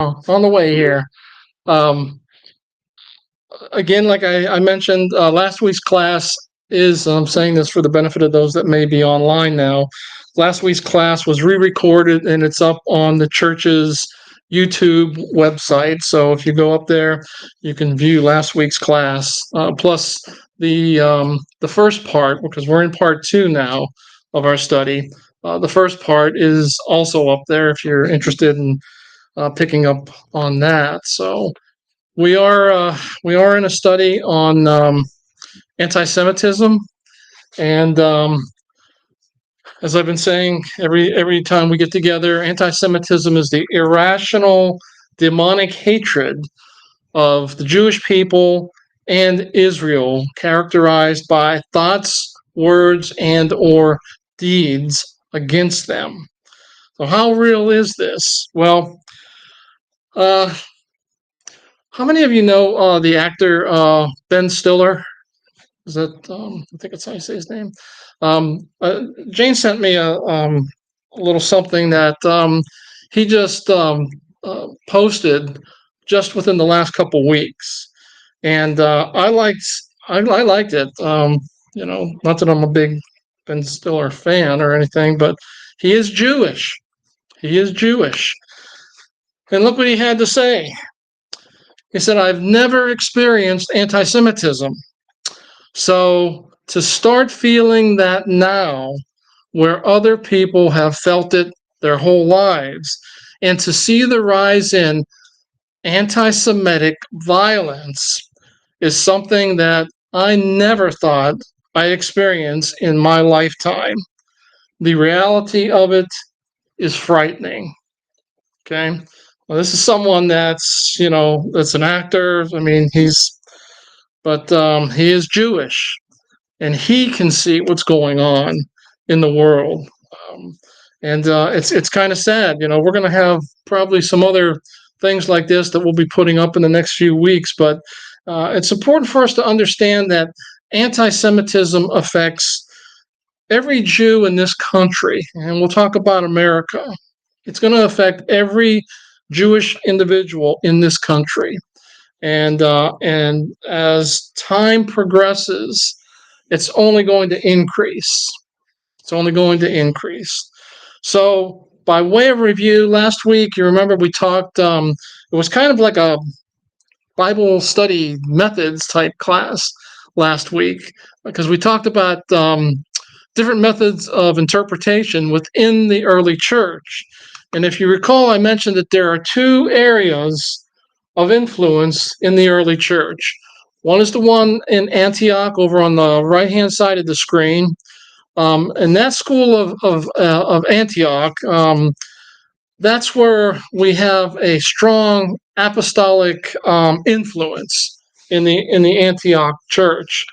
On the way here. Um, Again, like I mentioned, last week's class is, I'm saying this for the benefit of those that may be online now. Last week's class was re-recorded and it's up on the church's YouTube website. So if you go up there, you can view last week's class, plus the first part, because we're in part two now of our study. The first part is also up there if you're interested in picking up on that. So we are in a study on anti-Semitism, and as I've been saying, every time we get together, anti-Semitism is the irrational, demonic hatred of the Jewish people and Israel, characterized by thoughts, words, and or deeds against them. So, how real is this? Well, uh, how many of you know the actor Ben Stiller? Is that I think that's how you say his name. Jane sent me a little something that he just posted just within the last couple weeks, and I liked it. Not that I'm a big Ben Stiller fan or anything, but he is Jewish. He is Jewish, and look what he had to say. He said, "I've never experienced anti-Semitism. So to start feeling that now, where other people have felt it their whole lives, and to see the rise in anti Semitic violence is something that I never thought I'd experience in my lifetime. The reality of it is frightening." Okay. Well, this is someone that's an actor. I mean, he is Jewish and he can see what's going on in the world. Um, and it's kind of sad. We're going to have probably some other things like this that we'll be putting up in the next few weeks, but it's important for us to understand that anti-Semitism affects every Jew in this country, and we'll talk about America. It's going to affect every Jewish individual in this country, and as time progresses, it's only going to increase. It's only going to increase. So, by way of review, last week, you remember we talked, it was kind of like a Bible study methods type class last week, because we talked about different methods of interpretation within the early church. And if you recall, I mentioned that there are two areas of influence in the early church. One is the one in Antioch over on the right hand side of the screen. And that school of Antioch, that's where we have a strong apostolic influence in the Antioch church.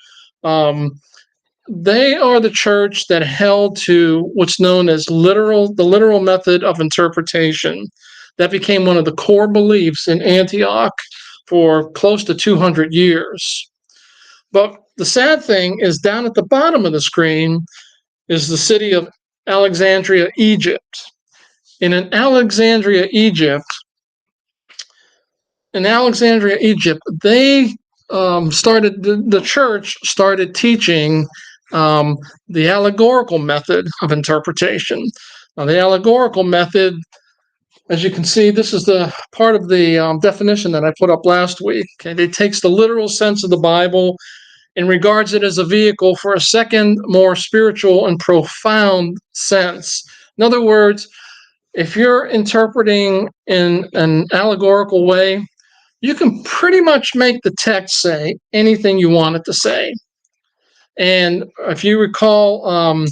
They are the church that held to what's known as the literal method of interpretation. That became one of the core beliefs in Antioch for close to 200 years. But the sad thing is, down at the bottom of the screen is the city of Alexandria, Egypt. And in Alexandria, Egypt, they the church started teaching the allegorical method of interpretation. Now, the allegorical method, as you can see, this is the part of the definition that I put up last week. Okay, it takes the literal sense of the Bible and regards it as a vehicle for a second, more spiritual and profound sense. In other words, if you're interpreting in an allegorical way, you can pretty much make the text say anything you want it to say. And if you recall,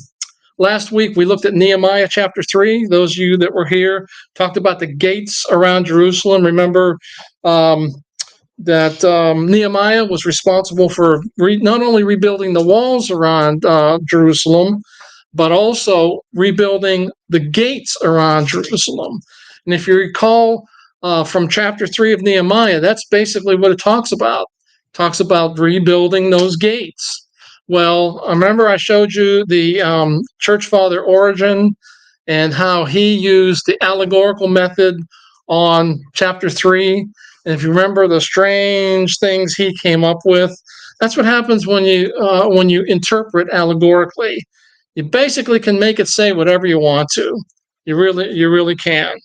last week we looked at Nehemiah chapter 3. Those of you that were here talked about the gates around Jerusalem. Remember that Nehemiah was responsible for not only rebuilding the walls around Jerusalem, but also rebuilding the gates around Jerusalem. And if you recall from chapter 3 of Nehemiah, that's basically what it talks about. It talks about rebuilding those gates. Well, remember I showed you the church father Origen and how he used the allegorical method on chapter 3. And if you remember the strange things he came up with, that's what happens when you interpret allegorically. You basically can make it say whatever you want to. You really can.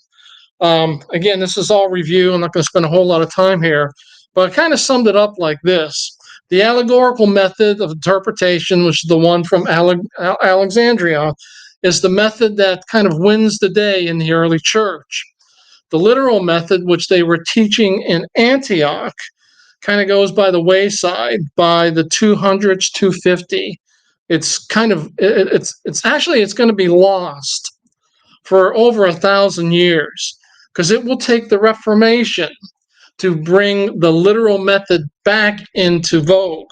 Again, this is all review. I'm not going to spend a whole lot of time here, but I kind of summed it up like this. The allegorical method of interpretation, which is the one from Alexandria, is the method that kind of wins the day in the early church. The literal method, which they were teaching in Antioch, kind of goes by the wayside by the 200s, 250. It's kind of it's actually it's going to be lost for over 1,000 years because it will take the Reformation to bring the literal method back into vogue.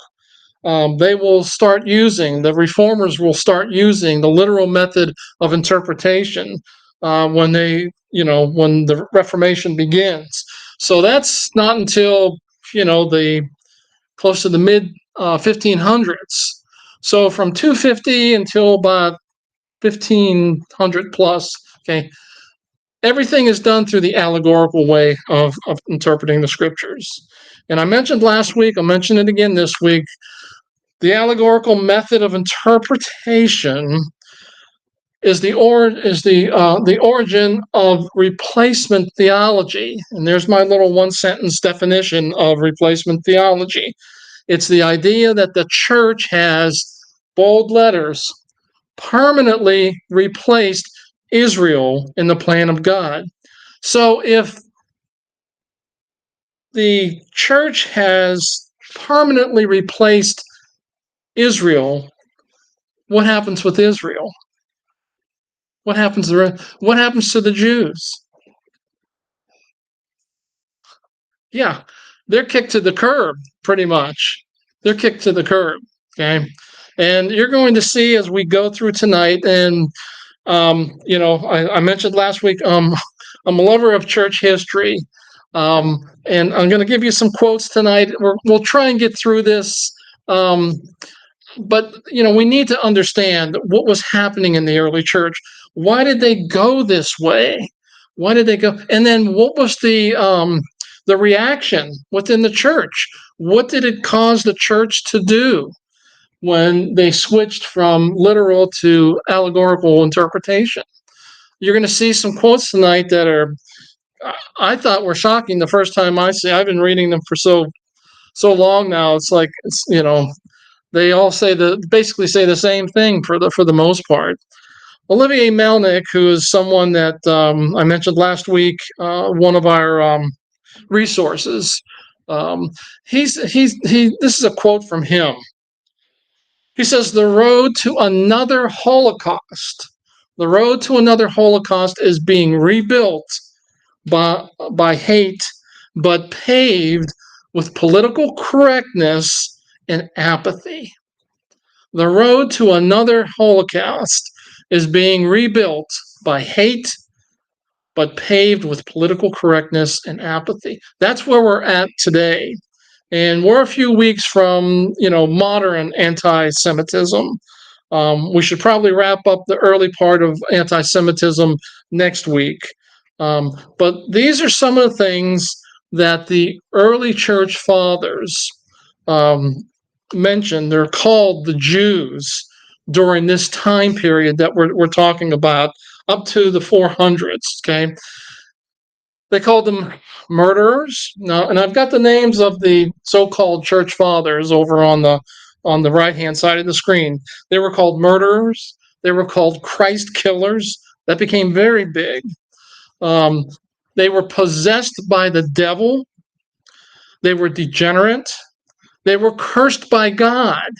The reformers will start using the literal method of interpretation when the Reformation begins. So that's not until, the close to the mid 1500s. So from 250 until about 1500 plus, okay, everything is done through the allegorical way of interpreting the scriptures. And I mentioned last week, I'll mention it again this week, the allegorical method of interpretation is the origin of replacement theology. And there's my little one-sentence definition of replacement theology. It's the idea that the church has, bold letters, permanently replaced Israel in the plan of God. So if the church has permanently replaced Israel, what happens with Israel? What happens to the Jews? Yeah, they're kicked to the curb, pretty much. They're kicked to the curb. Okay, and you're going to see as we go through tonight. And I mentioned last week. I'm a lover of church history, and I'm going to give you some quotes tonight. We'll try and get through this. But we need to understand what was happening in the early church. Why did they go this way? Why did they go? And then what was the reaction within the church? What did it cause the church to do when they switched from literal to allegorical interpretation? You're going to see some quotes tonight that I thought were shocking the first time I see. I've been reading them for so long now. It's like they all basically say the same thing for the most part. Olivier Melnick, who is someone that I mentioned last week, one of our resources. This is a quote from him. He says, "The road to another Holocaust, is being rebuilt by hate, but paved with political correctness and apathy. The road to another Holocaust is being rebuilt by hate, but paved with political correctness and apathy." That's where we're at today. And we're a few weeks from, modern anti-Semitism. We should probably wrap up the early part of anti-Semitism next week. But these are some of the things that the early church fathers mentioned. They're called the Jews during this time period that we're talking about, up to the 400s. Okay, they called them murderers. Now, and I've got the names of the so-called church fathers over on the right-hand side of the screen. They were called murderers. They were called Christ killers. That became very big. They were possessed by the devil. They were degenerate. They were cursed by God,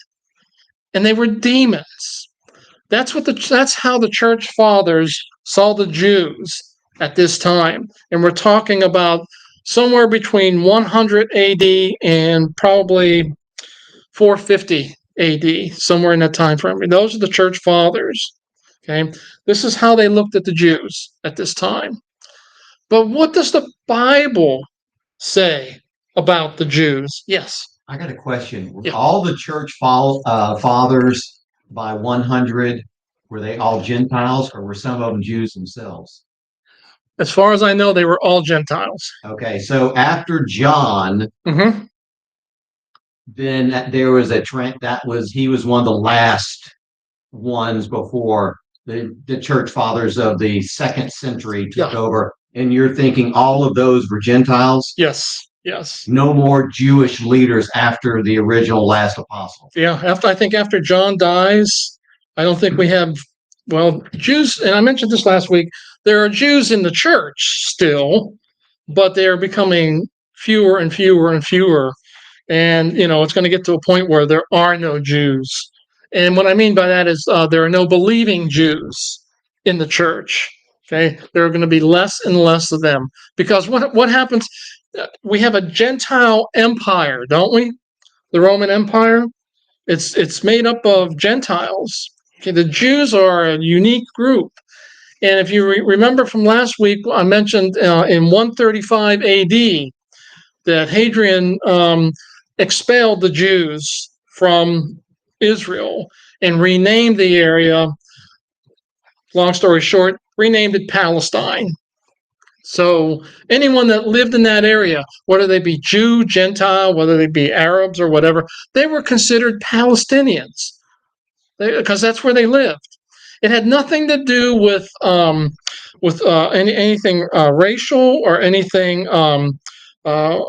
and they were demons. That's how the church fathers saw the Jews at this time. And we're talking about somewhere between 100 AD and probably 450 AD, somewhere in that time frame. And those are the church fathers. Okay, this is how they looked at the Jews at this time. But what does the Bible say about the Jews? Yes. I got a question. Were Yeah. all the church fathers by 100, were they all Gentiles, or were some of them Jews themselves? As far as I know, they were all Gentiles. Okay, so after John, Mm-hmm. then there was a trend he was one of the last ones before the church fathers of the second century took Yeah. over. And you're thinking all of those were Gentiles? Yes. Yes. No more Jewish leaders after the original last apostle. Yeah. I think after John dies, I don't think we have, well, Jews, and I mentioned this last week, there are Jews in the church still, but they are becoming fewer and fewer and fewer. And, it's going to get to a point where there are no Jews. And what I mean by that is there are no believing Jews in the church. Okay. There are going to be less and less of them because what happens? We have a Gentile empire, don't we? The Roman Empire. It's made up of Gentiles. Okay. The Jews are a unique group. And if you remember from last week, I mentioned in 135 AD that Hadrian expelled the Jews from Israel and renamed the area, long story short, renamed it Palestine. So anyone that lived in that area, whether they be Jew, Gentile, whether they be Arabs or whatever, they were considered Palestinians because that's where they lived. It had nothing to do with anything racial or anything uh,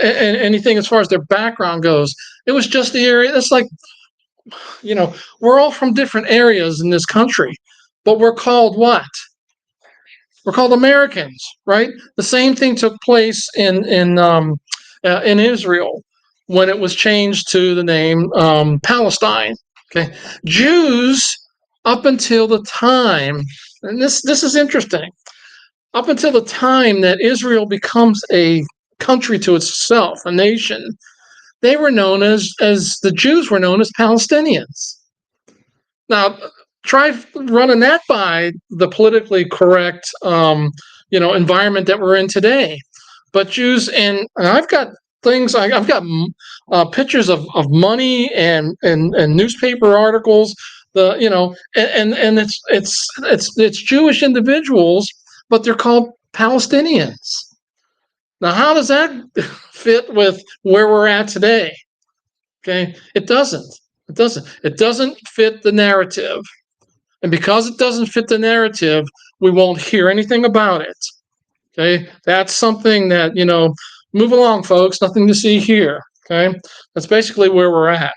anything as far as their background goes. It was just the area. It's like, we're all from different areas in this country, but we're called what? We're called Americans, right? The same thing took place in Israel when it was changed to the name Palestine. Okay, Jews up until the time, and this is interesting. Up until the time that Israel becomes a country to itself, a nation, they were known as the Jews were known as Palestinians. Now, try running that by the politically correct, environment that we're in today. But Jews, and I've got things. I've got pictures of money and newspaper articles. And it's Jewish individuals, but they're called Palestinians. Now, how does that fit with where we're at today? Okay, it doesn't. It doesn't. It doesn't fit the narrative. And because it doesn't fit the narrative, we won't hear anything about it. Okay, that's something that, move along, folks. Nothing to see here. Okay, that's basically where we're at.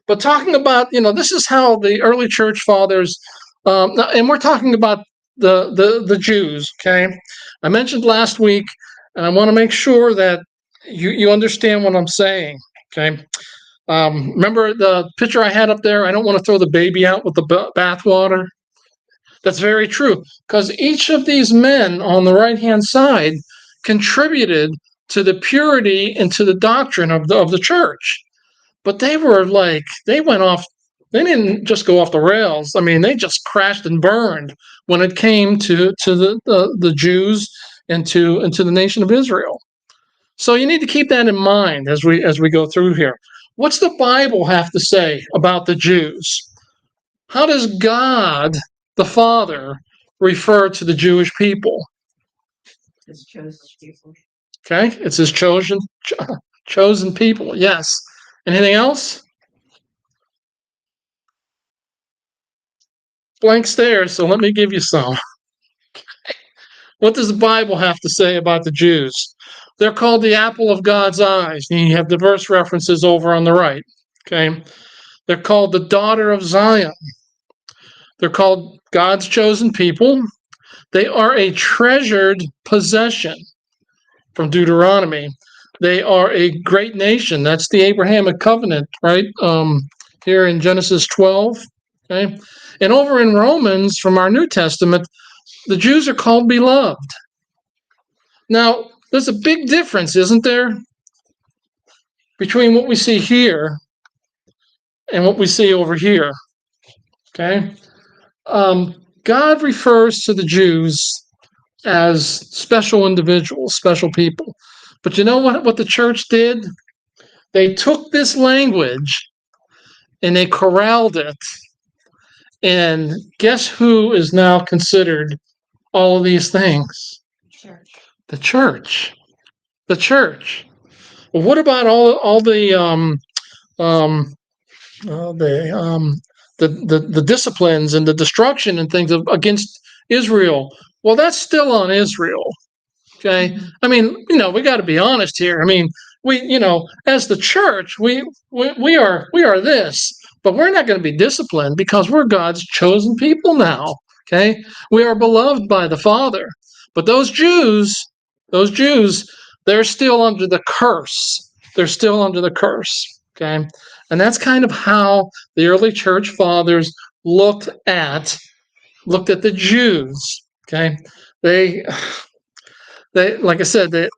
But talking about, this is how the early church fathers, and we're talking about the Jews. Okay, I mentioned last week, and I want to make sure that you understand what I'm saying. Okay. Remember the picture I had up there? I don't want to throw the baby out with the bathwater. That's very true, because each of these men on the right-hand side contributed to the purity and to the doctrine of the church. But they went off. They didn't just go off the rails. I mean, they just crashed and burned when it came to the Jews and to the nation of Israel. So you need to keep that in mind as we go through here. What's the Bible have to say about the Jews? How does God the Father refer to the Jewish people? His chosen people. Okay, it's his chosen people. Yes. Anything else? Blank stares, so let me give you some. What does the Bible have to say about the Jews? They're called the apple of God's eyes. You have diverse references over on the right. Okay. They're called the daughter of Zion. They're called God's chosen people. They are a treasured possession from Deuteronomy. They are a great nation. That's the Abrahamic covenant, right? Here in Genesis 12. Okay. And over in Romans from our New Testament, the Jews are called beloved. Now, there's a big difference, isn't there, between what we see here and what we see over here. Okay. God refers to the Jews as special individuals, special people. But you know what the church did? They took this language and they corralled it. And guess who is now considered all of these things? Church. The church. The church. Well, what about all um, the disciplines and the destruction and things against Israel? Well, that's still on Israel. Okay. I mean, we got to be honest here. I mean, we, as the church, we are this, but we're not going to be disciplined because we're God's chosen people now. Okay. We are beloved by the Father, but those Jews, they're still under the curse. They're still under the curse. Okay. And that's kind of how the early church fathers looked at the Jews. Okay. They like I said, they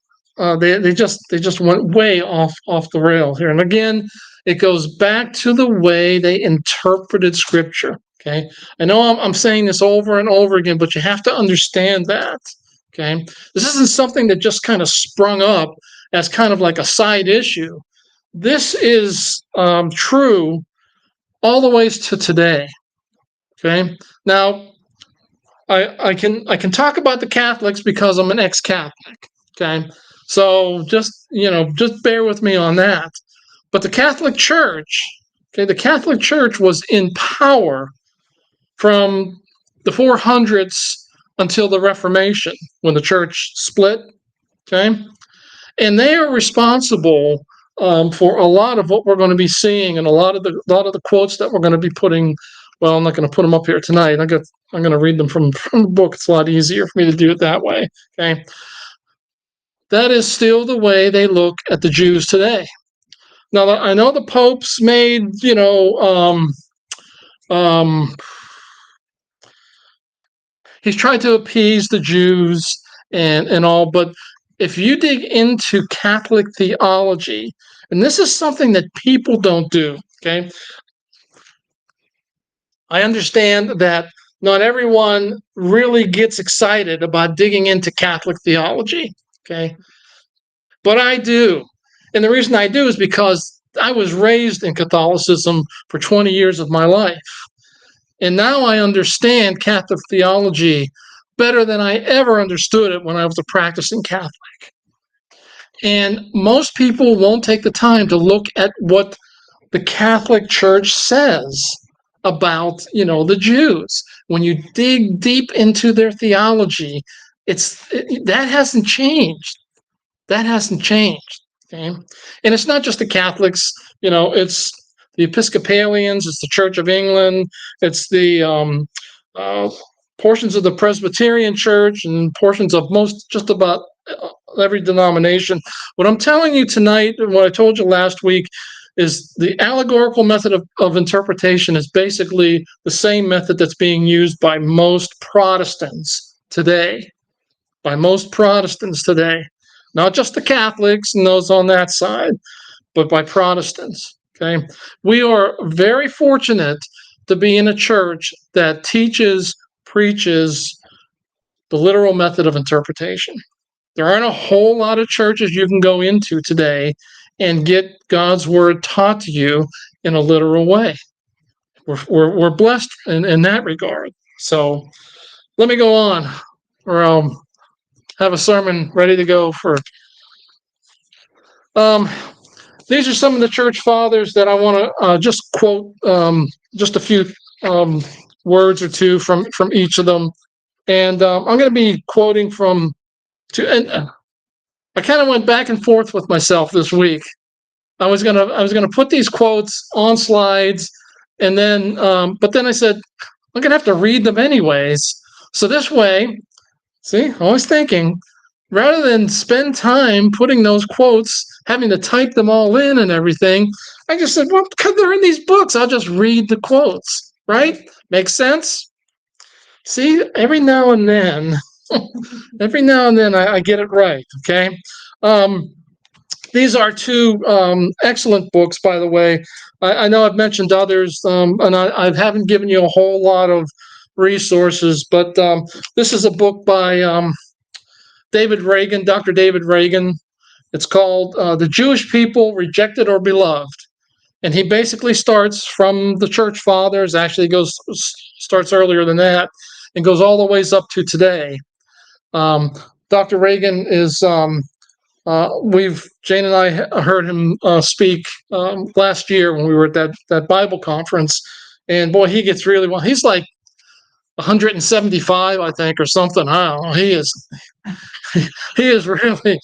just went way off the rail here. And again, it goes back to the way they interpreted Scripture. Okay, I know I'm saying this over and over again, but you have to understand that. Okay, this isn't something that just kind of sprung up as kind of like a side issue. This is true all the ways to today. Okay, now I can talk about the Catholics because I'm an ex-Catholic. Okay, so just bear with me on that. But the Catholic Church, okay, the Catholic Church was in power from the 400s until the Reformation, when the church split. Okay, and they are responsible for a lot of what we're going to be seeing, and a lot of the quotes that we're going to be putting. Well, I'm not going to put them up here tonight. I'm going to read them from the book. It's a lot easier for me to do it that way. Okay, that is still the way they look at the Jews today. Now, I know the popes made he's tried to appease the Jews and all, but if you dig into Catholic theology, and this is something that people don't do, okay? I understand that not everyone really gets excited about digging into Catholic theology, okay? But I do. And the reason I do is because I was raised in Catholicism for 20 years of my life. And now I understand Catholic theology better than I ever understood it when I was a practicing Catholic. And most people won't take the time to look at what the Catholic Church says about, the Jews. When you dig deep into their theology, that hasn't changed. That hasn't changed. Okay, and it's not just the Catholics. It's the Episcopalians. It's the Church of England. It's the portions of the Presbyterian Church and portions of just about every denomination. What I'm telling you tonight, and what I told you last week, is the allegorical method of interpretation is basically the same method that's being used by most Protestants today. By most Protestants today. Not just the Catholics and those on that side, but by Protestants. Okay, we are very fortunate to be in a church that preaches the literal method of interpretation. There aren't a whole lot of churches you can go into today and get God's word taught to you in a literal way. We're blessed in that regard. So let me go on, or I'll have a sermon ready to go for. These are some of the church fathers that I want to just quote, just a few words or two from each of them, and I'm going to be quoting from. And I kind of went back and forth with myself this week. I was gonna put these quotes on slides, and then but then I said I'm gonna have to read them anyways. So this way, see, always thinking, rather than spend time putting those quotes, having to type them all in and everything, I just said, well, because they're in these books, I'll just read the quotes, right? Makes sense? See, every now and then I get it right, okay? These are two excellent books, by the way. I know I've mentioned others, and I haven't given you a whole lot of resources, but this is a book by David Reagan, Dr. David Reagan. It's called The Jewish People, Rejected or Beloved. And he basically starts from the church fathers, actually starts earlier than that, and goes all the ways up to today. Um, Dr. Reagan is Jane and I heard him speak last year when we were at that Bible conference, and boy, he gets really well. He's like 175, I think, or something. I don't know. He is really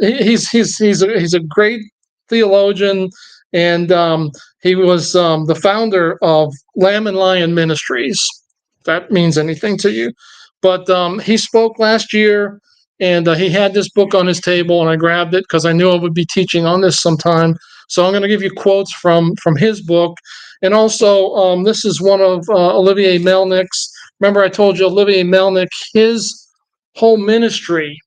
he's a great theologian, and he was the founder of Lamb and Lion Ministries. If that means anything to you, but he spoke last year, and he had this book on his table, and I grabbed it because I knew I would be teaching on this sometime. So I'm going to give you quotes from his book, and also this is one of Olivier Melnick's. Remember, I told you Olivier Melnick, his whole ministry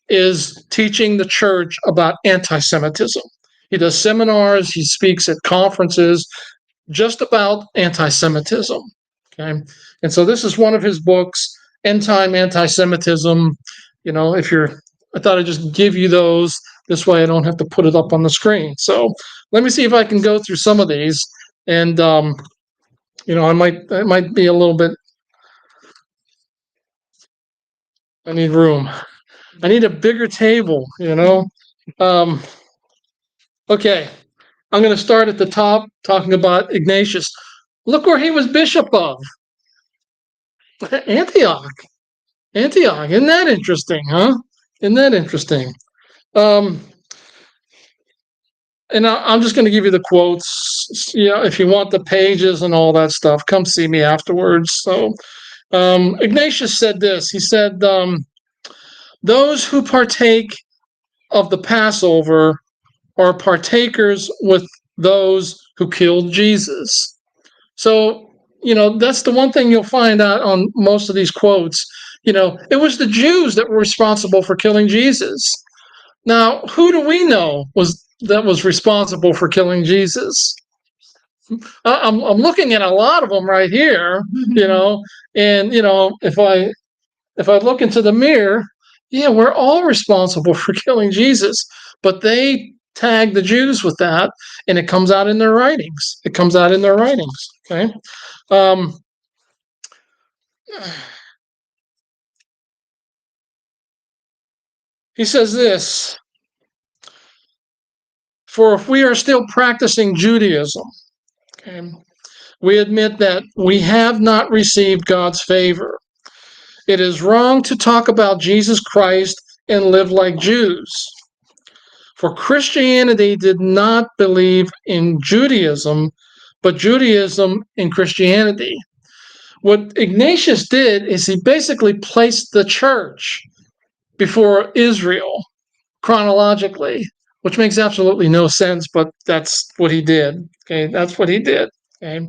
is teaching the church about anti-Semitism. He does seminars, he speaks at conferences just about anti-Semitism. Okay, and so this is one of his books, End Time Anti-Semitism. You know, I thought I'd just give you those. This way, I don't have to put it up on the screen. So let me see if I can go through some of these, and I might be a little bit. I need room. I need a bigger table, Okay, I'm going to start at the top talking about Ignatius. Look where he was bishop of Antioch. Antioch. Isn't that interesting, huh? Isn't that interesting? Um, and I'm just going to give you the quotes. If you want the pages and all that stuff, come see me afterwards. So Ignatius said this. He said, those who partake of the Passover are partakers with those who killed Jesus. So, that's the one thing you'll find out on most of these quotes. It was the Jews that were responsible for killing Jesus. Now, who do we know was responsible for killing Jesus? I'm looking at a lot of them right here, and if I look into the mirror, yeah, we're all responsible for killing Jesus, but they tag the Jews with that, and it comes out in their writings. It comes out in their writings. Okay. He says this, for if we are still practicing Judaism, okay, we admit that we have not received God's favor. It is wrong to talk about Jesus Christ and live like Jews. For Christianity did not believe in Judaism, but Judaism in Christianity. What Ignatius did is he basically placed the church before Israel chronologically, which makes absolutely no sense, but that's what he did. Okay, that's what he did. Okay,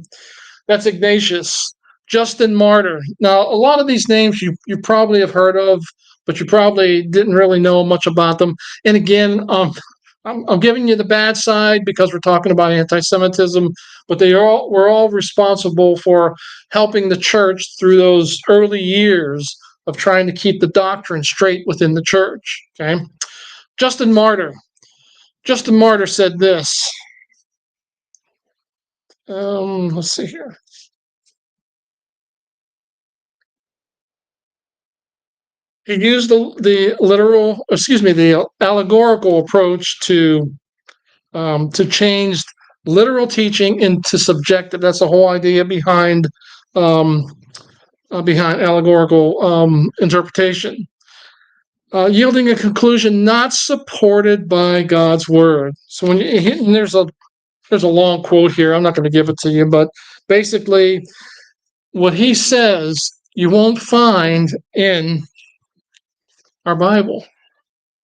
that's Ignatius. Justin Martyr. Now, a lot of these names you probably have heard of, but you probably didn't really know much about them. And again, I'm giving you the bad side because we're talking about anti-Semitism, but we're all responsible for helping the church through those early years of trying to keep the doctrine straight within the church. Okay, Justin Martyr. Justin Martyr said this. Let's see here. He used the allegorical approach to change literal teaching into subjective. That's the whole idea behind allegorical interpretation, yielding a conclusion not supported by God's word. So and there's a long quote here. I'm not going to give it to you, but basically, what he says you won't find in our Bible.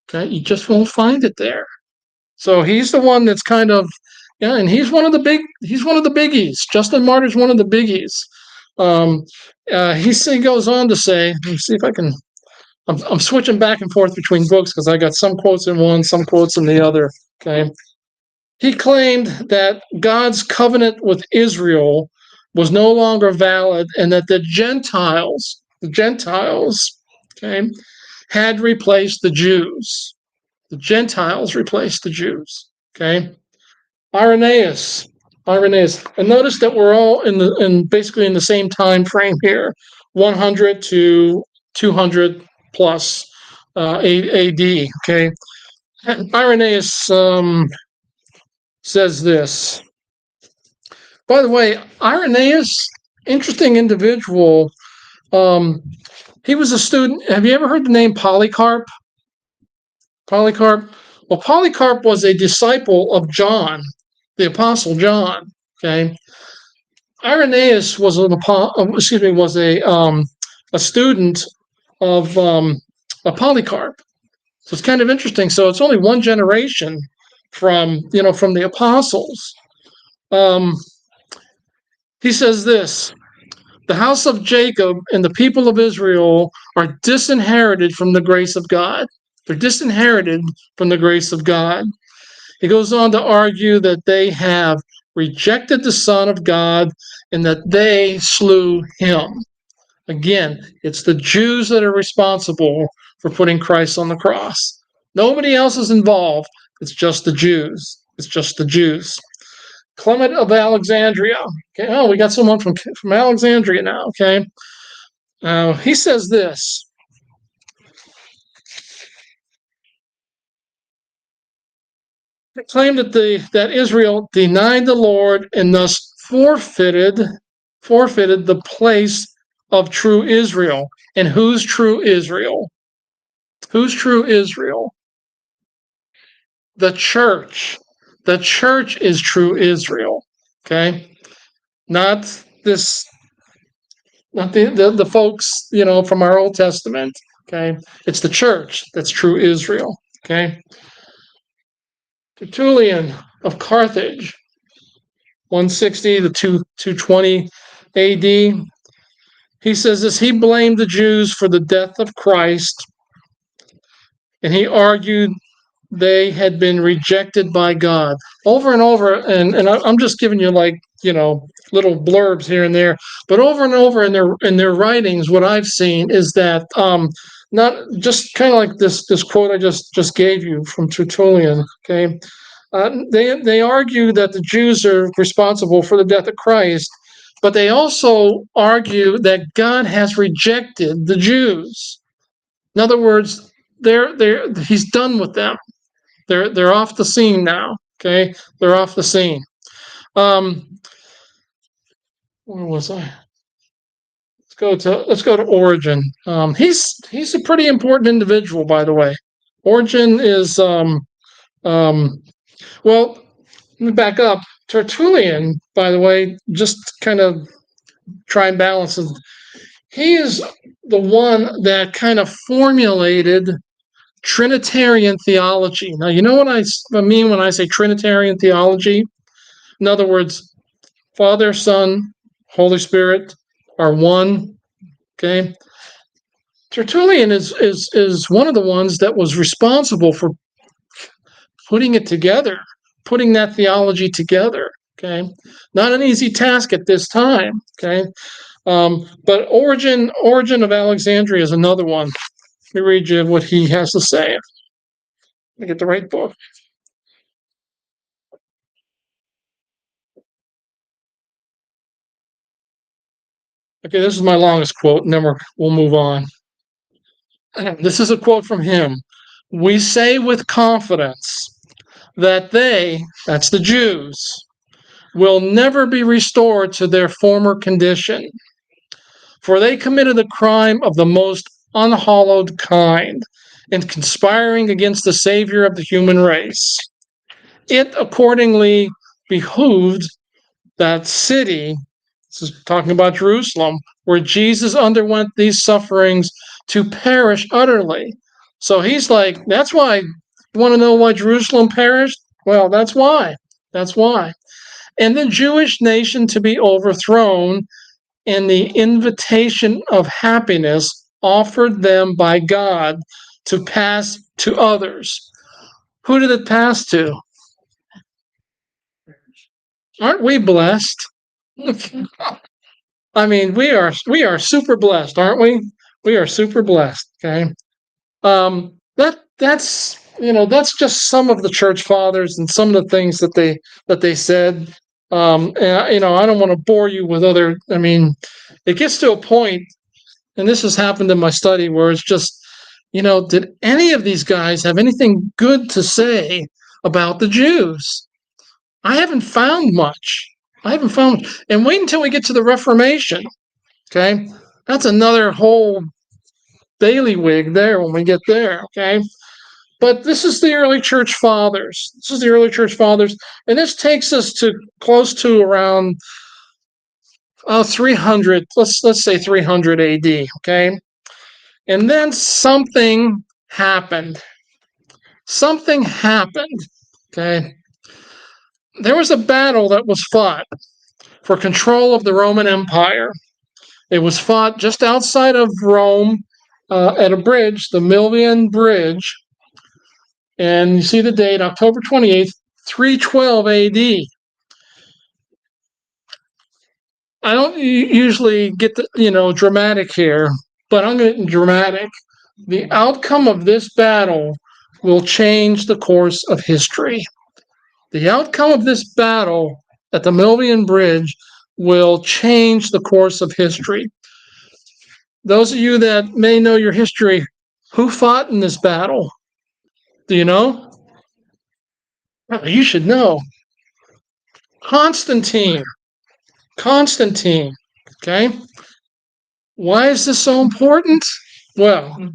Okay, you just won't find it there. So he's the one that's kind of, and he's one of the biggies. Justin Martyr's one of the biggies. He goes on to say, let me see if I can. I'm switching back and forth between books because I got some quotes in one, some quotes in the other. Okay. He claimed that God's covenant with Israel was no longer valid, and that the Gentiles, okay, had replaced the Jews. The Gentiles replaced the Jews. Okay. Irenaeus. And notice that we're all basically in the same time frame here, 100 to 200 plus AD. Okay, Irenaeus says this. By the way, Irenaeus, interesting individual. He was a student. Have you ever heard the name Polycarp? Polycarp. Well, Polycarp was a disciple of John, the Apostle John. Okay, Irenaeus was a student of a Polycarp. So it's kind of interesting. So it's only one generation from the apostles. He says this: the house of Jacob and the people of Israel are disinherited from the grace of God. They're disinherited from the grace of God. He goes on to argue that they have rejected the Son of God and that they slew him. Again, it's the Jews that are responsible for putting Christ on the cross. Nobody else is involved. It's just the Jews. It's just the Jews. Clement of Alexandria. Okay, oh, we got someone from Alexandria now. Okay, he says this. They claim that Israel denied the Lord and thus forfeited the place of true Israel. And who's true Israel? Who's true Israel? The church. The church is true Israel. Okay, not this, not the folks from our Old Testament. Okay, it's the church that's true Israel. Okay. Tertullian of Carthage, 160 to 220 AD. He says this: he blamed the Jews for the death of Christ, and he argued they had been rejected by God over and over. And I'm just giving you little blurbs here and there, but over and over in their writings, what I've seen is that not just kind of like this quote I just gave you from Tertullian. Okay, they argue that the Jews are responsible for the death of Christ, but they also argue that God has rejected the Jews. In other words, he's done with them. They're off the scene now. Okay, they're off the scene. Where was I? Let's go to Origen. He's a pretty important individual, by the way. Origen is well. Let me back up. Tertullian, by the way, just kind of try and balance it. He is the one that kind of formulated Trinitarian theology. Now, you know what I mean when I say Trinitarian theology? In other words, Father, Son, Holy Spirit are one. Okay. Tertullian is one of the ones that was responsible for putting it together, putting that theology together. Okay. Not an easy task at this time. Okay. But Origen of Alexandria is another one. Let me read you what he has to say. Let me get the right book. Okay, this is my longest quote, and then we'll move on. This is a quote from him. We say with confidence that that's the Jews, will never be restored to their former condition, for they committed the crime of the most unhallowed kind in conspiring against the Savior of the human race. It accordingly behooved that city, this is talking about Jerusalem, where Jesus underwent these sufferings, to perish utterly. So he's like, that's why. You want to know why Jerusalem perished? Well, that's why. That's why. And the Jewish nation to be overthrown, and the invitation of happiness offered them by God to pass to others. Who did it pass to? Aren't we blessed? I mean, we are super blessed, aren't we? We are super blessed. Okay. That's just some of the church fathers and some of the things that they said. And I don't want to bore you with it gets to a point, and this has happened in my study, where it's just did any of these guys have anything good to say about the Jews? I haven't found much. And wait until we get to the Reformation. Okay. That's another whole bailiwick there when we get there. Okay. But this is the early church fathers. And this takes us to close to around 300. Let's say 300 AD. Okay. And then something happened. Okay. There was a battle that was fought for control of the Roman Empire. It was fought just outside of Rome at a bridge, the Milvian Bridge. And you see the date, October 28th, 312 AD. I don't usually get dramatic here, but I'm getting dramatic. The outcome of this battle will change the course of history. The outcome of this battle at the Milvian Bridge will change the course of history. Those of you that may know your history, who fought in this battle? Do you know? You should know. Constantine. Okay. Why is this so important? Well,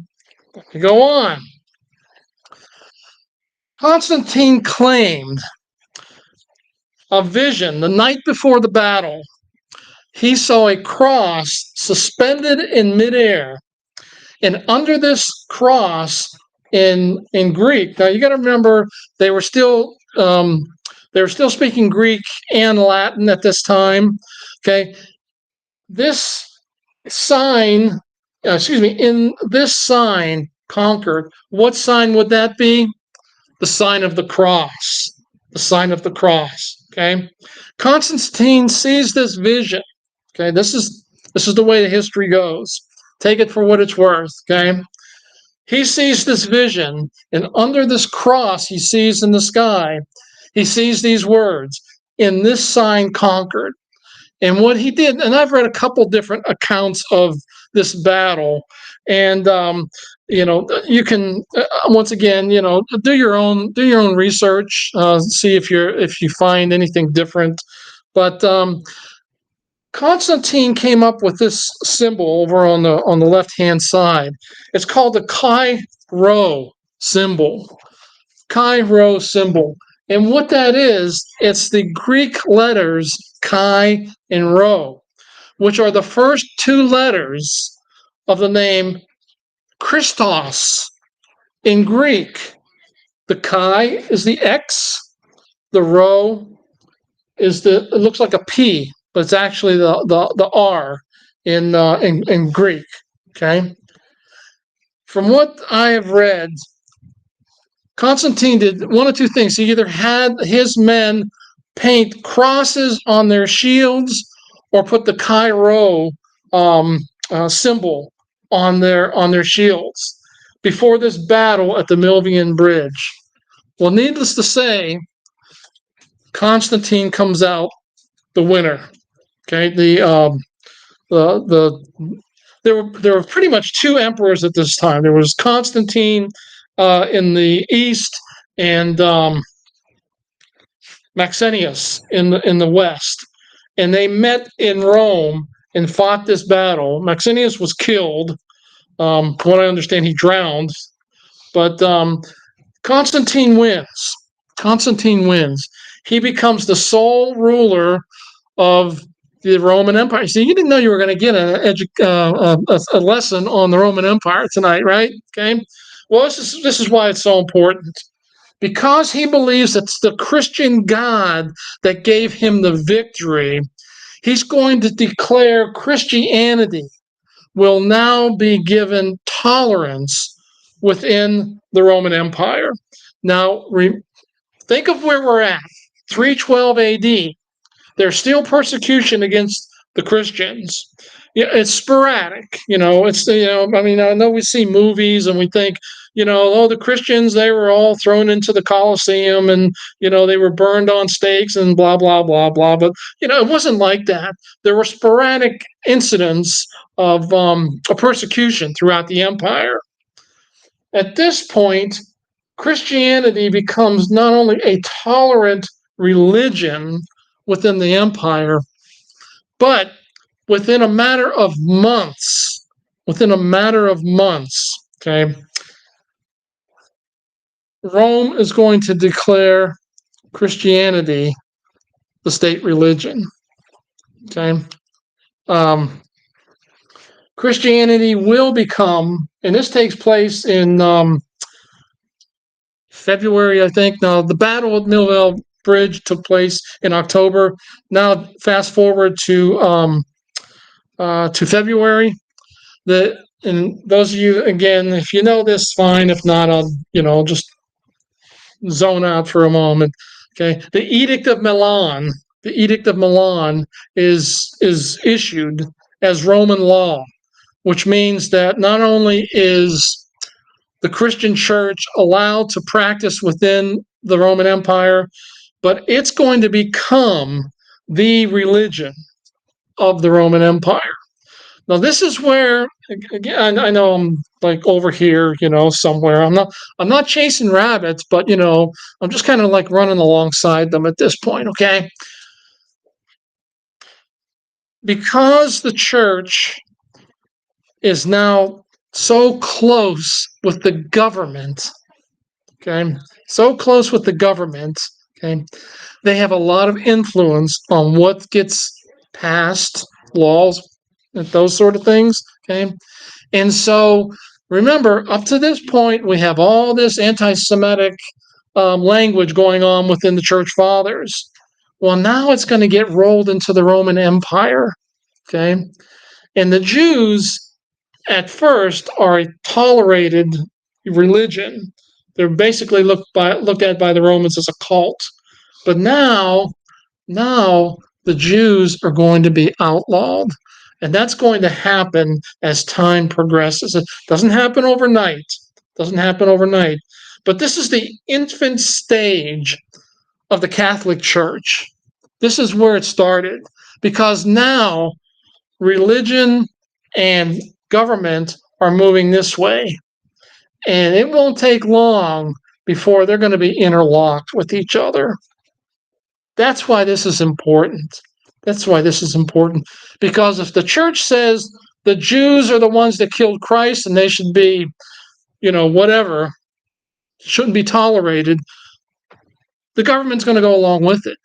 go on. Constantine claimed a vision the night before the battle. He saw a cross suspended in midair, and under this cross in Greek. Now you got to remember they were still speaking Greek and Latin at this time. Okay, this sign, in this sign conquered. What sign would that be? The sign of the cross. The sign of the cross. Okay, Constantine sees this vision. Okay, this is the way the history goes. Take it for what it's worth. Okay, he sees this vision, and under this cross he sees in the sky, he sees these words: "In this sign conquered." And what he did, and I've read a couple different accounts of this battle, and you can once again, do your own research, see if you find anything different. But Constantine came up with this symbol over on the left hand side. It's called the Chi-Rho symbol. Chi-Rho symbol. And what that is, it's the Greek letters Chi and Rho, which are the first two letters of the name Christos in Greek. The Chi is the X, the Rho is it looks like a P, but it's actually the R in Greek. Okay. From what I have read, Constantine did one of two things. He either had his men paint crosses on their shields, or put the Chi-Rho symbol on their shields before this battle at the Milvian Bridge. Well, needless to say, Constantine comes out the winner. Okay, there were pretty much two emperors at this time. There was Constantine in the east, and Maxentius in the west, and they met in Rome and fought this battle. Maxentius was killed. From what I understand, he drowned, but Constantine wins. He becomes the sole ruler of the Roman Empire. See, you didn't know you were going to get a lesson on the Roman Empire tonight, right? Okay. Well, this is why it's so important. Because he believes it's the Christian God that gave him the victory, he's going to declare Christianity will now be given tolerance within the Roman Empire. Now, think of where we're at, 312 AD. There's still persecution against the Christians. Yeah, it's sporadic. I know we see movies and we think, the Christians, they were all thrown into the Colosseum, and, they were burned on stakes and blah, blah, blah, blah. But, it wasn't like that. There were sporadic incidents of persecution throughout the empire. at this point, Christianity becomes not only a tolerant religion within the empire, but within a matter of months, okay, Rome is going to declare Christianity the state religion. Okay. Christianity will become, and this takes place in February, I think. Now, the Battle of Millville Bridge took place in October. Now, fast forward to February. And those of you, again, if you know this, fine. If not, I'll just zone out for a moment. Okay, the Edict of Milan. The Edict of Milan is issued as Roman law, which means that not only is the Christian church allowed to practice within the Roman Empire, but it's going to become the religion of the Roman Empire. Now, this is where, again, I know I'm like over here, somewhere. I'm not chasing rabbits, but I'm just kind of like running alongside them at this point, okay? Because the church is now so close with the government, okay? So close with the government, okay? They have a lot of influence on what gets passed, laws, and those sort of things, okay? And so remember, up to this point, we have all this anti-Semitic language going on within the church fathers. Well, now it's going to get rolled into the Roman Empire, okay? And the Jews, at first, are a tolerated religion. They're basically looked at by the Romans as a cult. But now the Jews are going to be outlawed. And that's going to happen as time progresses. It doesn't happen overnight. But this is the infant stage of the Catholic Church. This is where it started. Because now religion and government are moving this way. And it won't take long before they're going to be interlocked with each other. That's why this is important. Because if the church says the Jews are the ones that killed Christ and they should be, whatever, shouldn't be tolerated, the government's going to go along with it.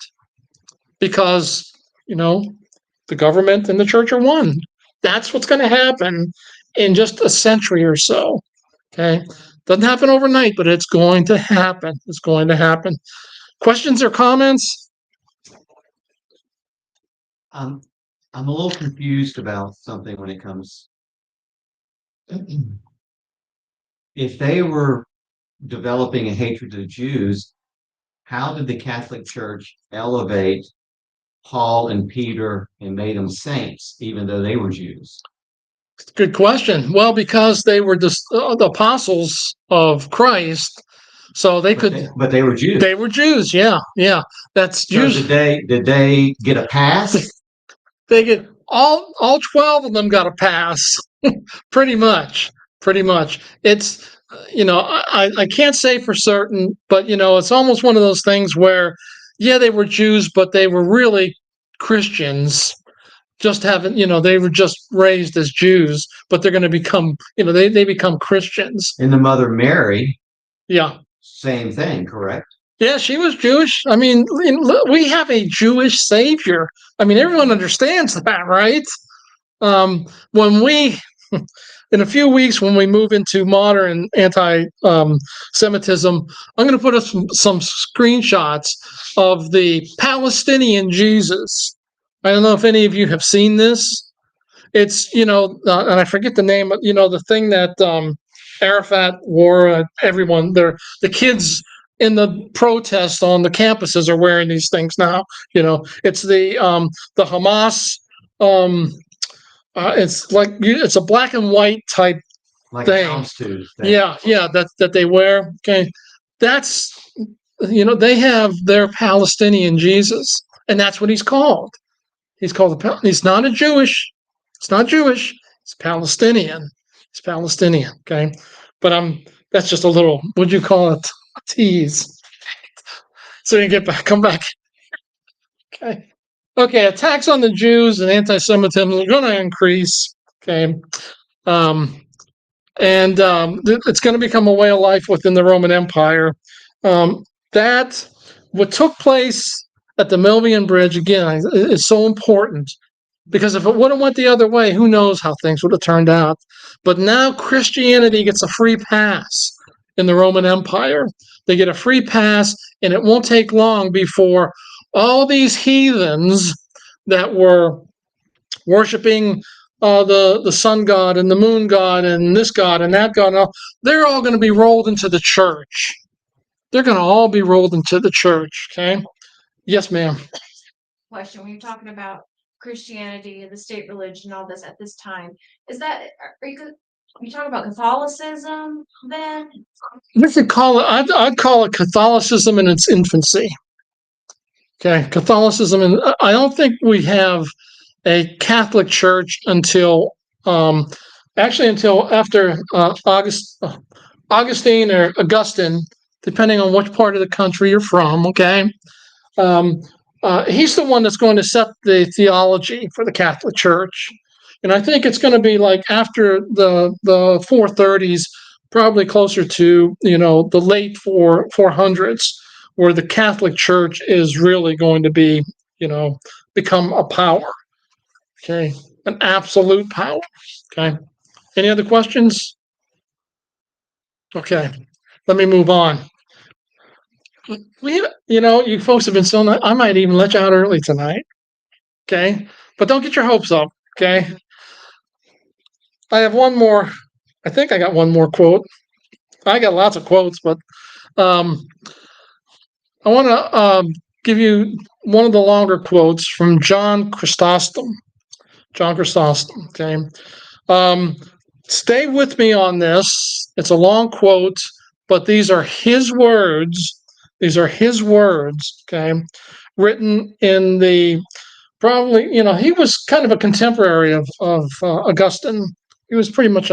Because, the government and the church are one. That's what's going to happen in just a century or so. Okay? Doesn't happen overnight, but it's going to happen. Questions or comments? I'm a little confused about something when it comes. If they were developing a hatred of the Jews, how did the Catholic Church elevate Paul and Peter and made them saints, even though they were Jews? Good question. Well, because they were the apostles of Christ, so they could. But they were Jews. They were Jews. Yeah. That's Jews. So did they get a pass? They get all 12 of them got a pass. Pretty much. It's I can't say for certain, but it's almost one of those things where they were Jews, but they were really Christians. Just haven't, they were just raised as Jews, but they're going to become, they become Christians. And the Mother Mary. Yeah. Same thing, correct? Yeah, she was Jewish. I mean, we have a Jewish Savior. I mean, everyone understands that, right? When we, in a few weeks, when we move into modern anti-Semitism, I'm going to put up some screenshots of the Palestinian Jesus. I don't know if any of you have seen this. It's, and I forget the name, but, the thing that Arafat wore, everyone, the kids in the protest on the campuses are wearing these things now. It's the Hamas, it's like, it's a black and white type like thing. Yeah, that they wear. Okay. That's, they have their Palestinian Jesus, and that's what he's called. He's called he's not a Jewish. It's not Jewish. It's Palestinian. Okay. But That's just a little, what'd you call it? A tease. So you come back. Okay. Okay, attacks on the Jews and anti-Semitism are going to increase. Okay. Um, and it's going to become a way of life within the Roman Empire. That what took place at the Milvian Bridge again is so important because if it would have went the other way, who knows how things would have turned out. But now Christianity gets a free pass in the Roman Empire. They get a free pass, and it won't take long before all these heathens that were worshiping the sun god and the moon god and this god and that god, and they're all going to be rolled into the church. They're going to all be rolled into the church. Okay. Yes, ma'am. Question, when you're talking about Christianity and the state religion, all this at this time, is that, are you talking about Catholicism then? We could call it, I'd call it Catholicism in its infancy. Okay. Catholicism. And I don't think we have a Catholic Church until until after Augustine or Augustine, depending on which part of the country you're from. Okay, he's the one that's going to set the theology for the Catholic Church, and I think it's going to be like after the 430s, probably closer to the late 400s, where the Catholic Church is really going to be become a power. Okay, an absolute power. Okay, any other questions? Okay, let me move on. You folks have been so nice. I might even let you out early tonight. Okay, but don't get your hopes up. Okay, I have one more. I think I got one more quote. I got lots of quotes, but I want to give you one of the longer quotes from John Chrysostom. John Chrysostom. Okay. Stay with me on this. It's a long quote, but these are his words. These are his words, okay, written in the probably, he was kind of a contemporary of Augustine. He was pretty much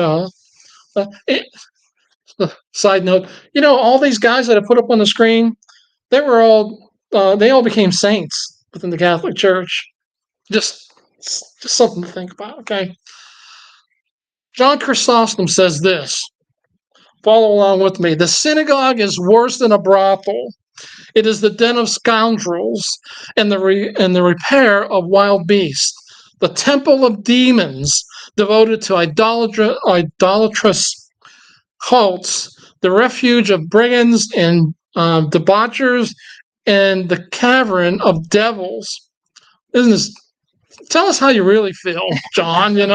side note, all these guys that I put up on the screen, they all became saints within the Catholic Church. Just something to think about, okay? John Chrysostom says this. Follow along with me. The synagogue is worse than a brothel. It is the den of scoundrels and the repair of wild beasts. The temple of demons devoted to idolatrous cults. The refuge of brigands and debauchers, and the cavern of devils. Isn't this? Tell us how you really feel, John. Just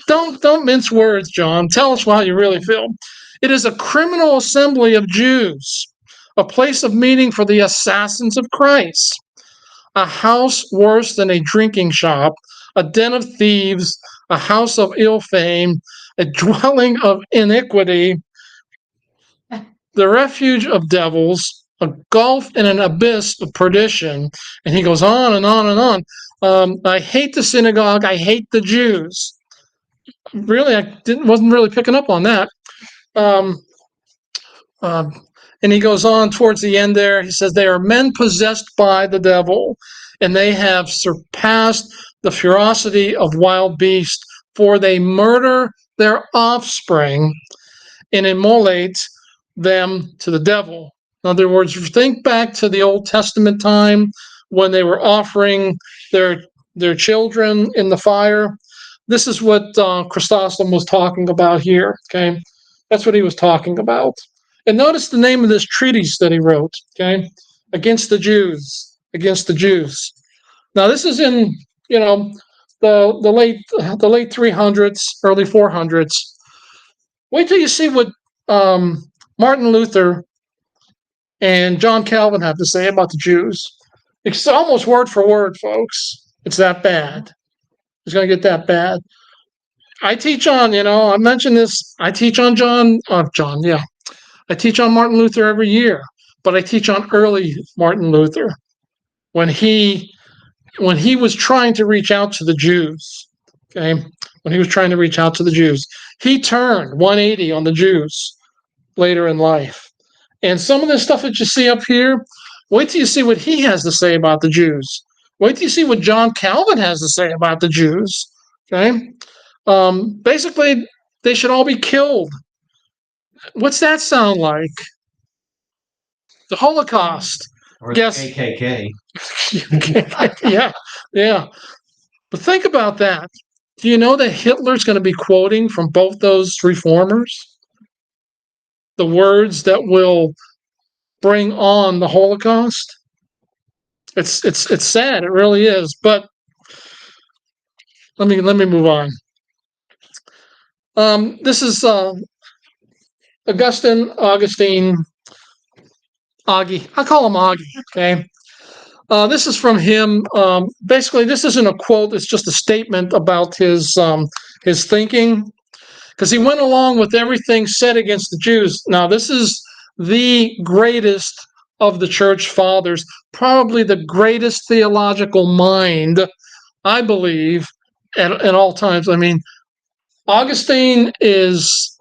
don't mince words, John. Tell us how you really feel. It is a criminal assembly of Jews, a place of meeting for the assassins of Christ, a house worse than a drinking shop, a den of thieves, a house of ill fame, a dwelling of iniquity, the refuge of devils, a gulf and an abyss of perdition. And he goes on and on and on. I hate the synagogue. I hate the Jews. Really, wasn't really picking up on that. And he goes on towards the end there. He says, they are men possessed by the devil, and they have surpassed the ferocity of wild beasts, for they murder their offspring and immolate them to the devil. In other words, think back to the Old Testament time when they were offering their children in the fire. This is what Chrysostom was talking about here. Okay, that's what he was talking about. And notice the name of this treatise that he wrote. Okay, against the Jews. Against the Jews. Now this is in the late 300s, early 400s. Wait till you see what Martin Luther and John Calvin have to say about the Jews. It's almost word for word, folks. It's that bad. It's going to get that bad. I teach on, I mentioned this. I teach on I teach on Martin Luther every year, but I teach on early Martin Luther when he was trying to reach out to the Jews. Okay, when he was trying to reach out to the Jews. He turned 180 on the Jews later in life. And some of the stuff that you see up here, wait till you see what he has to say about the Jews. Wait till you see what John Calvin has to say about the Jews. Okay? Basically, they should all be killed. What's that sound like? The Holocaust. Or Guess. KKK. Yeah, yeah. But think about that. Do you know that Hitler's going to be quoting from both those reformers? The words that will bring on the Holocaust? It's sad. It really is. But let me move on. This is Augustine, Augie. I call him Augie. Okay. This is from him. Basically, this isn't a quote. It's just a statement about his thinking, because he went along with everything said against the Jews. Now, this is the greatest of the church fathers, probably the greatest theological mind, I believe, at all times. I mean, Augustine is,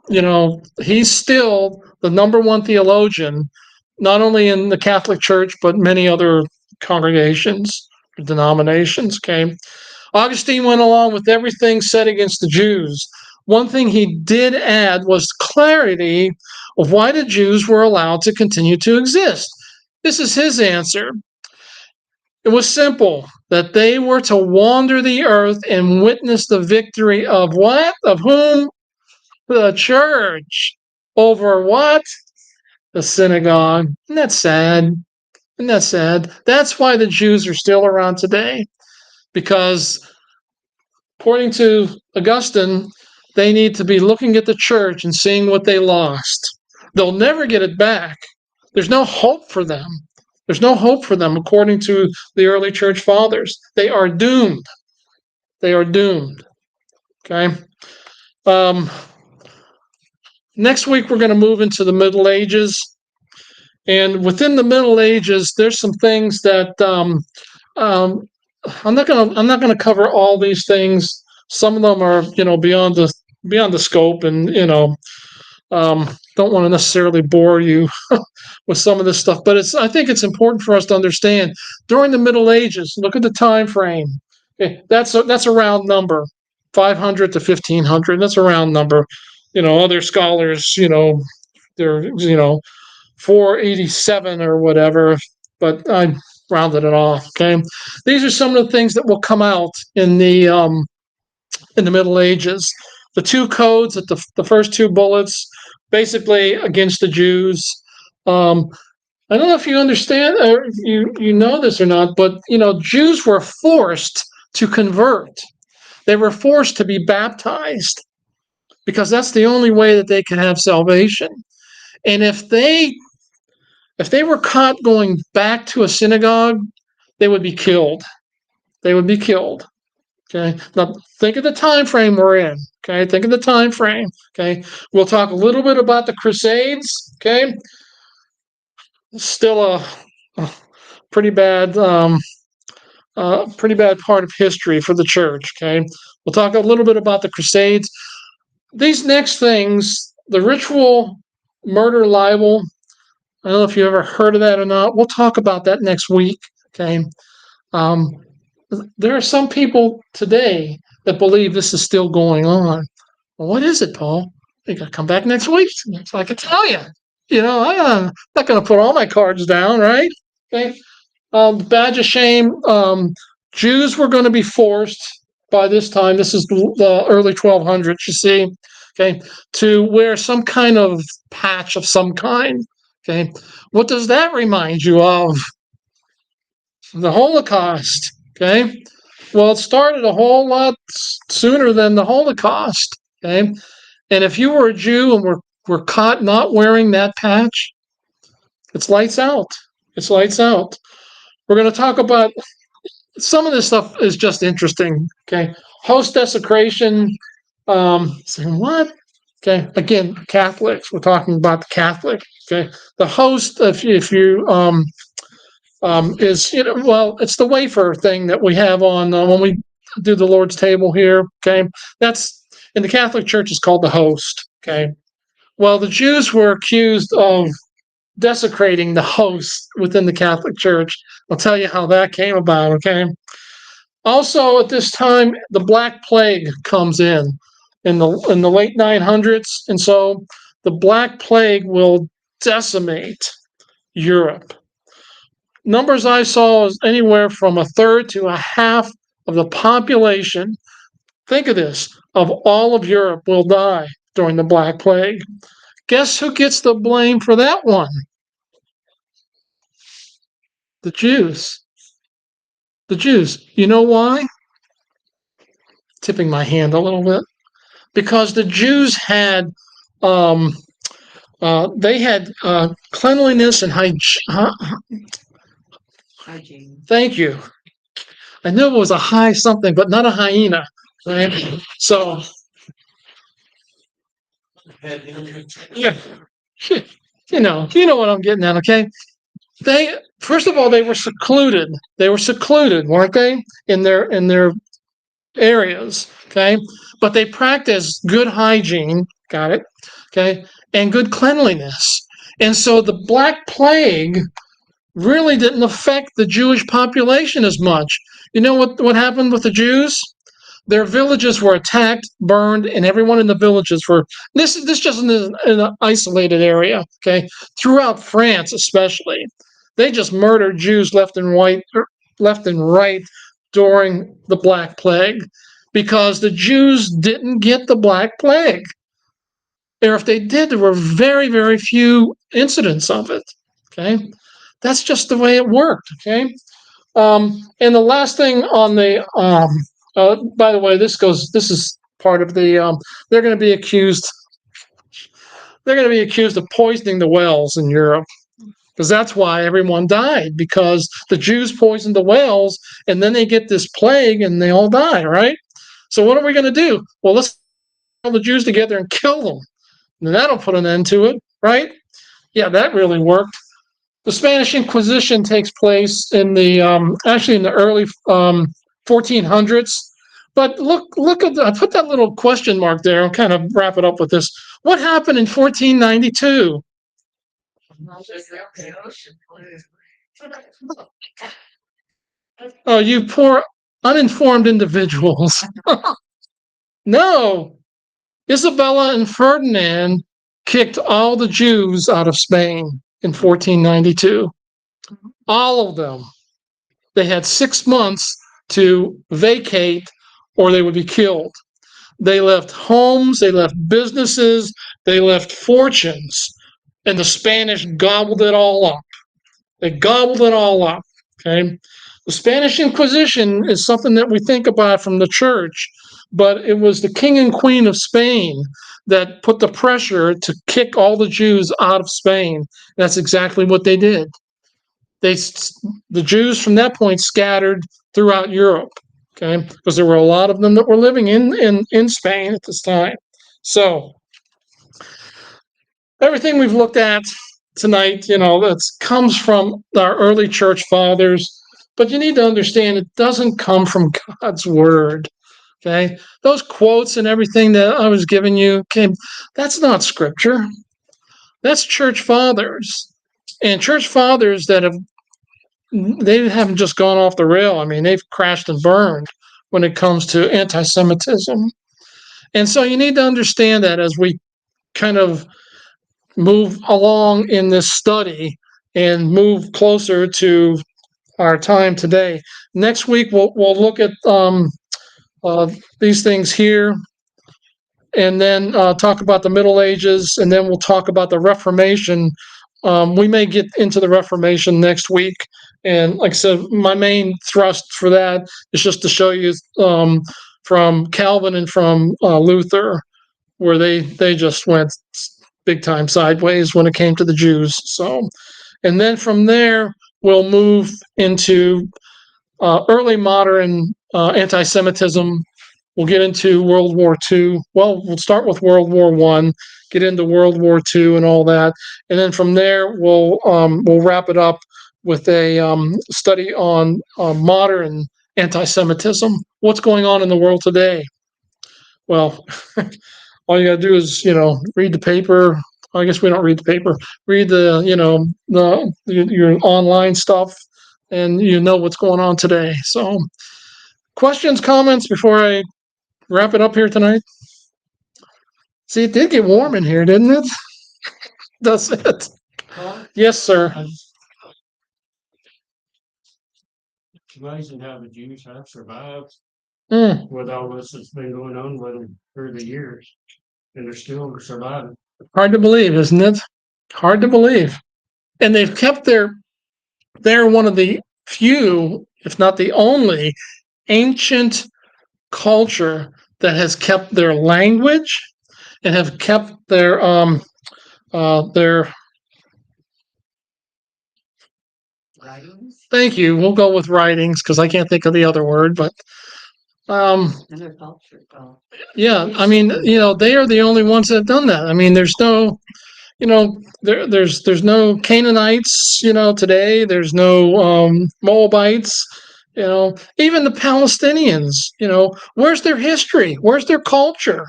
he's still the number one theologian, not only in the Catholic Church, but many other congregations, denominations. Okay. Augustine went along with everything said against the Jews. One thing he did add was clarity of why the Jews were allowed to continue to exist. This is his answer. It was simple, that they were to wander the earth and witness the victory of what? Of whom? The church. Over what? The synagogue. Isn't that sad? Isn't that sad? That's why the Jews are still around today, because according to Augustine, they need to be looking at the church and seeing what they lost. They'll never get it back. There's no hope for them. There's no hope for them, according to the early church fathers. They are doomed. They are doomed. Okay. Next week, we're going to move into the Middle Ages. And within the Middle Ages, there's some things that I'm not gonna cover all these things. Some of them are, beyond the scope, and don't want to necessarily bore you with some of this stuff. But I think it's important for us to understand during the Middle Ages. Look at the time frame. Okay, that's a round number, 500 to 1500. That's a round number. Other scholars, they're 487 or whatever, but I rounded it off. Okay, these are some of the things that will come out in the Middle Ages. The two codes at the first two bullets, basically against the Jews. I don't know if you understand or you know this or not, but Jews were forced to convert. They were forced to be baptized, because that's the only way that they can have salvation. And if they were caught going back to a synagogue, they would be killed. They would be killed. Okay. Now think of the time frame we're in. Okay. Think of the time frame. Okay. We'll talk a little bit about the Crusades. Okay. Still a pretty bad part of history for the church. Okay. We'll talk a little bit about the Crusades. These next things, the ritual murder libel, I don't know if you ever heard of that or not. We'll talk about that next week. Okay. There are some people today that believe this is still going on. Well, what is it, Paul? You got to come back next week so I can tell you. I'm not going to put all my cards down, right? Okay. Badge of shame. Jews were going to be forced by this time. This is the early 1200s, you see, okay, to wear some kind of patch of some kind. Okay. What does that remind you of? The Holocaust. Okay. Well, it started a whole lot sooner than the Holocaust. Okay. And if you were a Jew and were caught not wearing that patch, it's lights out. It's lights out. We're going to talk about some of this stuff is just interesting. Okay. Host desecration. Saying what? Okay. Again, Catholics. We're talking about the Catholic. Okay. The host, if you is, well, it's the wafer thing that we have on when we do the Lord's table here. Okay, that's in the Catholic Church is called the host. Okay, well, the Jews were accused of desecrating the host within the Catholic Church. I'll tell you how that came about. Okay. Also, at this time, the Black Plague comes in the late 900s, and so the Black Plague will decimate Europe. Numbers I saw is anywhere from a third to a half of the population. Think of this: of all of Europe will die during the Black Plague. Guess who gets the blame for that one? The Jews. The Jews. You know why? Tipping my hand a little bit. Because the Jews had um, they had cleanliness and Hygiene. thank you. I knew it was a high something, but not a hyena. Right? So yeah, you know what I'm getting at. Okay, they first of all they were secluded. They were secluded, weren't they? In their areas. Okay, but they practiced good hygiene. Got it? Okay, and good cleanliness. And so the Black Plague really didn't affect the Jewish population as much. You know what happened with the Jews? Their villages were attacked, burned, and everyone in the villages were this just in an isolated area, okay? Throughout France, especially, they just murdered Jews left and right during the Black Plague because the Jews didn't get the Black Plague. Or if they did, there were very, very few incidents of it. Okay, that's just the way it worked. Okay, and the last thing on the by the way, this is part of the they're going to be accused they're going to be accused of poisoning the wells in Europe because that's why everyone died because the Jews poisoned the wells and then they get this plague and they all die, right? So what are we going to do? Well, let's all the Jews together and kill them. And that'll put an end to it, right? Yeah, that really worked. The Spanish Inquisition takes place in the actually in the early 1400s. But look at I put that little question mark there. I'll kind of wrap it up with this. What happened in 1492? Oh, you poor uninformed individuals. No, Isabella and Ferdinand kicked all the Jews out of Spain in 1492. All of them. They had 6 months to vacate or they would be killed. They left homes, they left businesses, they left fortunes, and the Spanish gobbled it all up. They gobbled it all up. Okay. The Spanish Inquisition is something that we think about from the church, but it was the king and queen of Spain that put the pressure to kick all the Jews out of Spain. That's exactly what they did. The Jews from that point scattered throughout Europe, okay, because there were a lot of them that were living in Spain at this time. So everything we've looked at tonight, that comes from our early church fathers, but you need to understand it doesn't come from God's word. Okay, those quotes and everything that I was giving you that's not scripture. That's church fathers, and church fathers they haven't just gone off the rail. I mean, they've crashed and burned when it comes to anti-Semitism. And so you need to understand that as we kind of move along in this study and move closer to our time today. Next week, we'll look at these things here and then talk about the Middle Ages, and then we'll talk about the Reformation. We may get into the Reformation next week. And like I said, my main thrust for that is just to show you from Calvin and from Luther, where they just went big time sideways when it came to the Jews. So, and then from there, we'll move into early modern anti-Semitism. We'll get into World War II. Well, we'll start with World War I, get into World War II and all that, and then from there we'll wrap it up with a study on modern anti-Semitism. What's going on in the world today? Well, all you got to do is, read the paper. I guess we don't read the paper. Read your online stuff, and you know what's going on today. So, questions, comments before I wrap it up here tonight? See, it did get warm in here, didn't it? That's it. Yes, sir. It's amazing how the Jews have survived Mm, with all this that's been going on with them through the years, and they're still surviving. hard to believe, isn't it? Hard to believe. And they've kept they're one of the few, if not the only, ancient culture that has kept their language and have kept their Writings thank you. We'll go with writings because I can't think of the other word, but and their culture. Well, yeah, I mean, they are the only ones that have done that. I mean, there's no, there's no Canaanites, today. There's no Moabites, even the Palestinians. Where's their history? Where's their culture?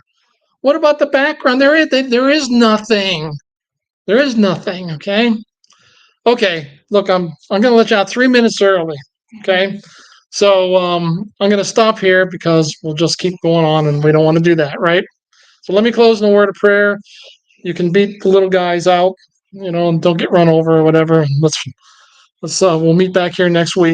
What about the background? There is nothing. There is nothing. Okay. Okay. Look, I'm gonna let you out 3 minutes early. Okay. So I'm gonna stop here because we'll just keep going on, and we don't want to do that, right? So let me close in a word of prayer. You can beat the little guys out, and don't get run over or whatever. We'll meet back here next week.